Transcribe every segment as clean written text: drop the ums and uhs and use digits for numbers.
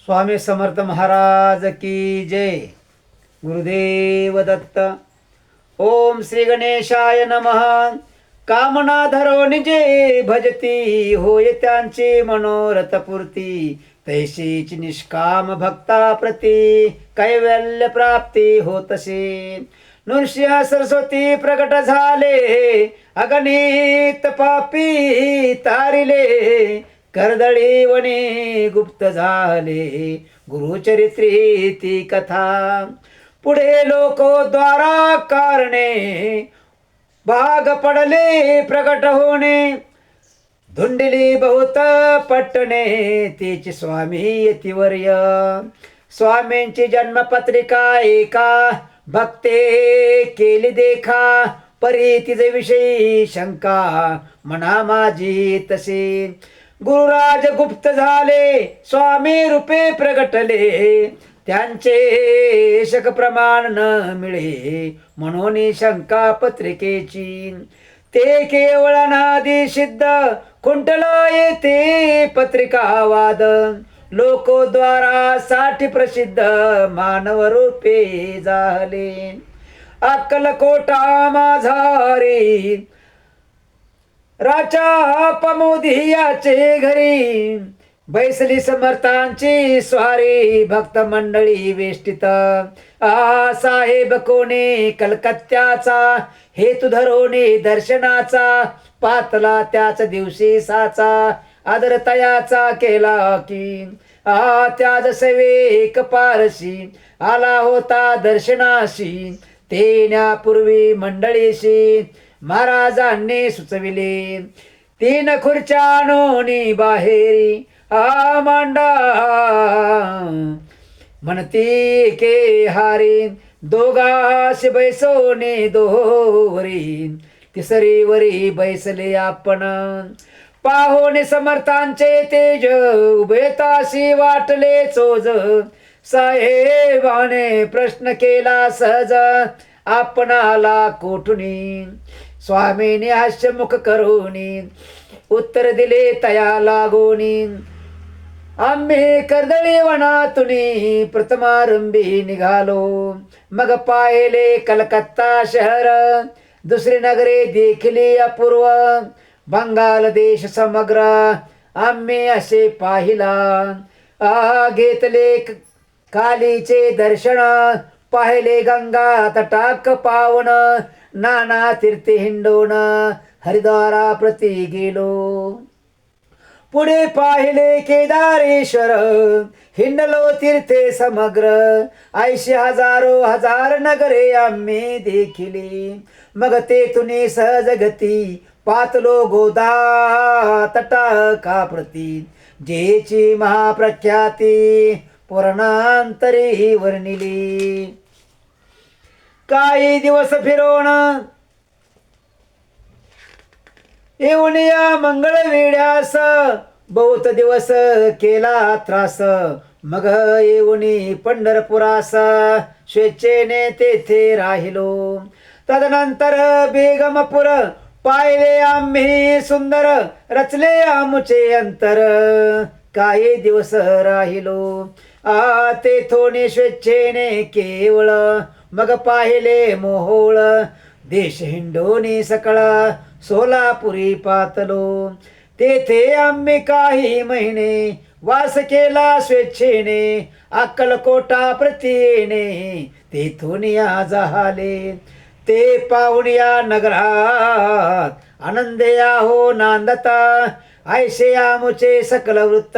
स्वामी समर्थ महाराज की जय. गुरुदेव दत्त. ओम श्री गणेशाय नमः. कामना धरो निजे भजती, होय त्यांची मनोरथ पूर्ती. तैशीच निष्काम भक्ता प्रती, कैवल्य प्राप्ती होतसे. नृसिंह सरस्वती प्रकट झाले, अगणित पापी तारिले. कर्दळी वने गुप्त झाले, गुरुचरित्री ती कथा. पुढे लोक द्वारा कारणे, भाग पडले प्रकट होणे. धुंडिली बहुत पट्टणे, तिची स्वामी यतिवर्य. स्वामींची जन्मपत्रिका एका भक्ते केली देखा. परी तिचे विषयी शंका, मना माझी तसे. गुरुराज गुप्त झाले, स्वामी रूपे प्रगटले. त्यांचे शक प्रमाण न मिळे, म्हणून शंका पत्रिकेची. ते केवळ अनादि सिद्ध, खुंटला येथे पत्रिकावाद. लोकोद्वारा साठी प्रसिद्ध, मानव रूपे झाले. अक्कलकोटा माझारी, राजा पमोदियाचे घरी. बैसली समर्थांची स्वारी, भक्त मंडळी वेष्टित. साहेब कोणे कलकत्त्याचा, हेतू धरोने दर्शनाचा. पातला त्याच दिवशी साचा, आदर तयाचा केला की. त्याज सेवेक पारशी, आला होता दर्शनाशी. तेण्यापूर्वी मंडळीशी, महाराजांनी सुचविले. 3 खुर्च्या आणून बाहेरी, मांडा म्हणती के हारी. दोघाशी बैसोने दोरी, तिसरी वरी बैसले आपण. पाहोने समर्थांचे तेज, उभेताशी वाटले चोज. साहेबाने प्रश्न केला सहज, आपणाला कोठुनी. स्वामीने हास्यमुख करोनी, उत्तर दिले तया लागोनी. आम्ही कर्दळी वनातुनी, प्रथमारंभी निघालो. मग पाहिले कलकत्ता शहर, दुसरी नगरे देखिली अपूर्व. बंगाल देश समग्र आम्ही असे पाहिला. घेतले कालीचे दर्शन, पाहिले गंगा तटाक पावन. नाना तीर्थे हिंडोन, हरिद्वारा प्रती गेलो. पुढे पाहिले केदारेश्वर, हिंडलो तीर्थे समग्र. 80 हजारो हजार नगरे आम्ही देखिली. मग तेथून सहज गती, पातलो गोदा तटाका प्रती. जेची महाप्रख्याती, पुराणांतरी वर्णिली. काही दिवस फिरवण येऊन या मंगळवेढ्यास. बहुत दिवस केला त्रास, मग येऊन पंढरपुरास. स्वेच्छेने तेथे राहिलो. तदनंतर बेगमपूर पाहिले आम्ही सुंदर. रचले आमुचे अंतर, काही दिवस राहिलो. तेथोने स्वेच्छेने केवळ. मग पाहिले मोहोळ, देश हिंडोनी सकळा. सोलापुरी पातलो. तेथे आम्ही काही महिने वास केला स्वेच्छेने. अक्कलकोटा प्रती येणे, तेथून या झाले. ते पाहून या नगरात, आनंदया हो नांदता. ऐसे आमुचे सकल वृत्त,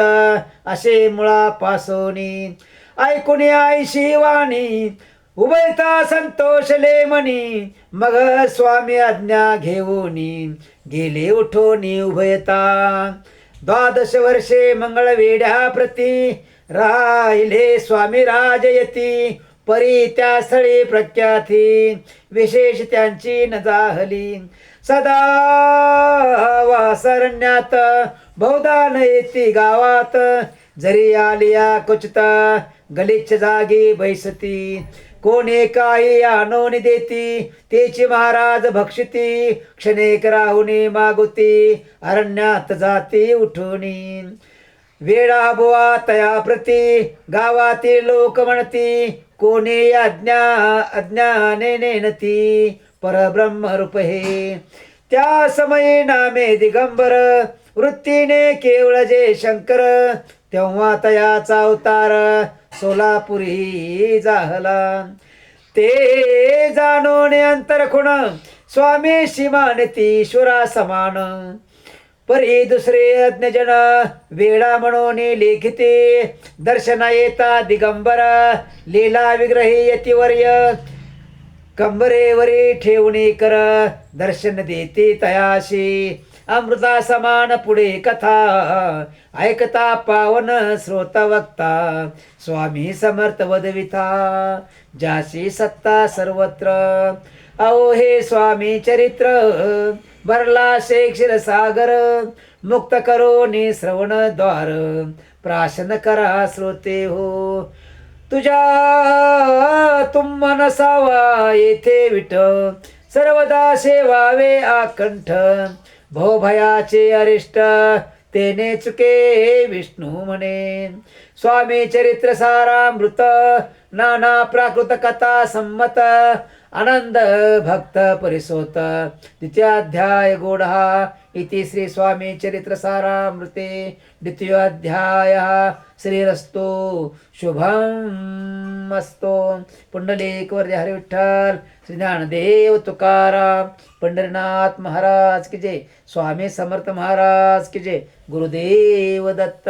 असे मुळापासोनी. ऐकून ऐशी वाणी, उभयता संतोषले मनी. मग स्वामी आज्ञा घेऊनी, गेले उठोनी उभयता. 12 वर्षे मंगळवेढ्या प्रती, राहिले स्वामी राजयती. परी त्या स्थळी प्रख्याती, विशेष त्यांची न जाहली. सदा वासरण्यात, बहुधा न येती गावात. जरी आलिया क्वचिता, गलिच्छ जागी बैसती. कोणी काही आणून देती, तेची महाराज भक्षिती. क्षणेक राहुनी मागुती, अरण्यात जाती उठुनी. वेळा बुवा तया प्रती गावातील लोक म्हणती कोणी अज्ञाने नेनती परब्रह्म रूप हे. त्या समयी नामे दिगंबर वृत्तीने केवळ जे शंकर तेव्हा तयाचा अवतार सोलापुरी जाहला. ते जाणून अंतरखुण स्वामीशी मानती ईश्वरा समान. परी दुसरे अज्ञजन वेळा म्हणून लेखिते दर्शना येता दिगंबर लीला विग्रही यतिवर्य कंबरेवरी ठेवणे कर दर्शन देते तयाशी. अमृता समान पुढे कथा ऐकता पावन श्रोत वक्ता स्वामी समर्थ वदविता जाशी सत्ता सर्वत्र. अहो हे स्वामी चरित्र भरला क्षीर सागर मुक्त करो नि श्रवण द्वार प्राशन करा श्रोते हो. तुझ्या तुम नसावा येथे विठ सर्वदा सेवावे आकंठ भवभयाचे अरिष्ट तेने चुके विष्णू म्हणे. स्वामी चरित्र सारामृत नाना प्राकृत कथा संमत आनंद भक्त परिसोत. द्वितीयाध्याय गोढा इति श्री स्वामी चरित्र सारामृते द्वितीयोऽध्याय श्रीरस्तो शुभम असतो. पुंडलिक वर्य हरि विठ्ठल श्री ज्ञानदेव तुकाराम पंढरीनाथ महाराज की जय. स्वामी समर्थ महाराज की जय. गुरुदेव दत्त.